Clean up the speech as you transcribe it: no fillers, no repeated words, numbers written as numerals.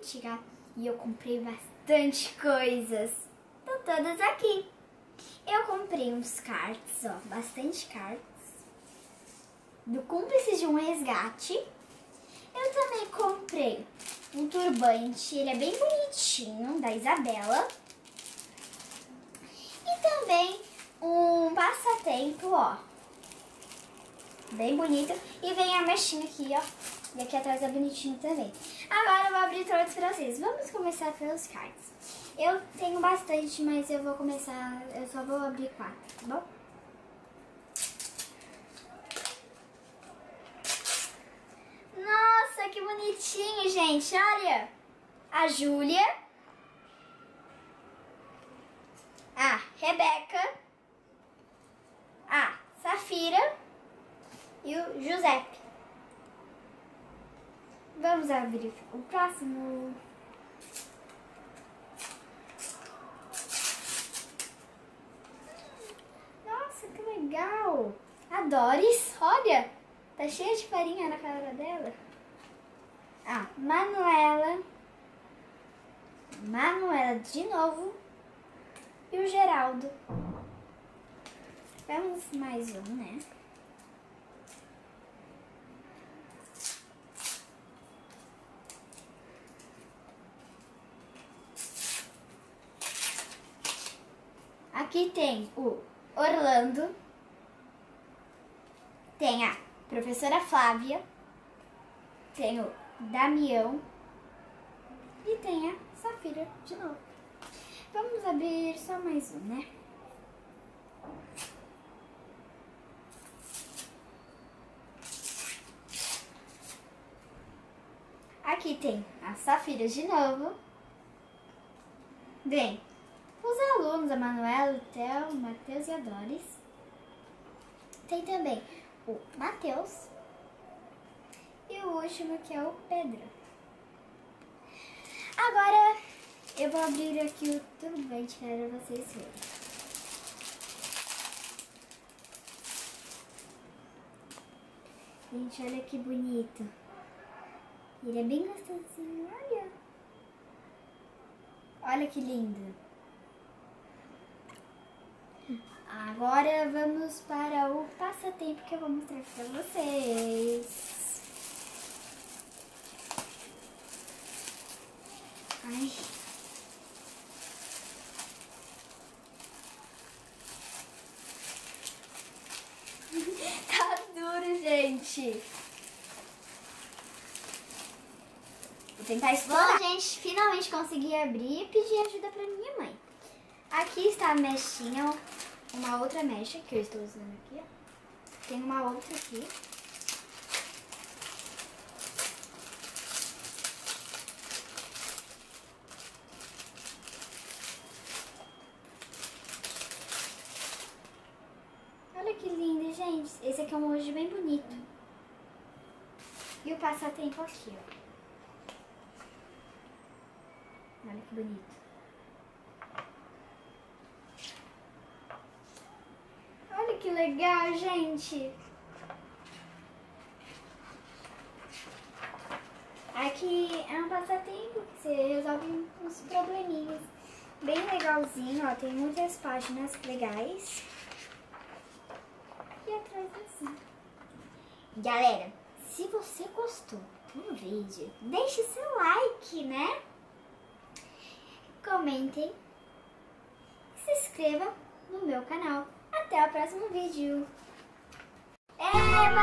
antiga e eu comprei bastante coisas. Estão todas aqui. Eu comprei uns cards, ó, bastante cards. Do Cúmplices de um Resgate. Eu também comprei um turbante, ele é bem bonitinho, da Isabela. E também um passatempo, ó, bem bonito. E vem a mechinha aqui, ó, e aqui atrás é bonitinho também. Agora eu vou abrir todos pra vocês. Vamos começar pelos cards. Eu tenho bastante, mas eu vou começar, eu só vou abrir 4, tá bom? Nossa, que bonitinho, gente, olha! A Júlia, a Rebeca, a Safira e o Giuseppe. Vamos abrir o próximo. Nossa, que legal! A Doris, olha, tá cheia de farinha na cara dela. A Manuela de novo e o Geraldo. Vamos mais um, né? Aqui tem o Orlando, tem a professora Flávia, tem o Damião e tem a Safira de novo. Vamos abrir só mais um, né? Aqui tem a Safira de novo. Vem os alunos, a Manuela, o Theo, o Matheus e a Doris. Tem também o Matheus. E o último que é o Pedro. Agora eu vou abrir aqui o turbante para vocês verem. Gente, olha que bonito. Ele é bem gostosinho, olha. Olha que lindo. Agora vamos para o passatempo que eu vou mostrar para vocês. Ai. Tá duro, gente. Vou tentar explorar. Bom, gente, finalmente consegui abrir e pedir ajuda pra minha mãe. Aqui está a mechinha, uma outra mecha que eu estou usando aqui, ó. Tem uma outra aqui. Olha que lindo, gente. Esse aqui é um emoji bem bonito. E o passatempo aqui, ó. Olha que bonito. Olha que legal, gente. Aqui é um passatempo que você resolve uns probleminhas. Bem legalzinho, ó. Tem muitas páginas legais. E atrás assim. Galera, se você gostou do vídeo, deixe seu like, né? Comentem, se inscreva no meu canal. Até o próximo vídeo. Eba!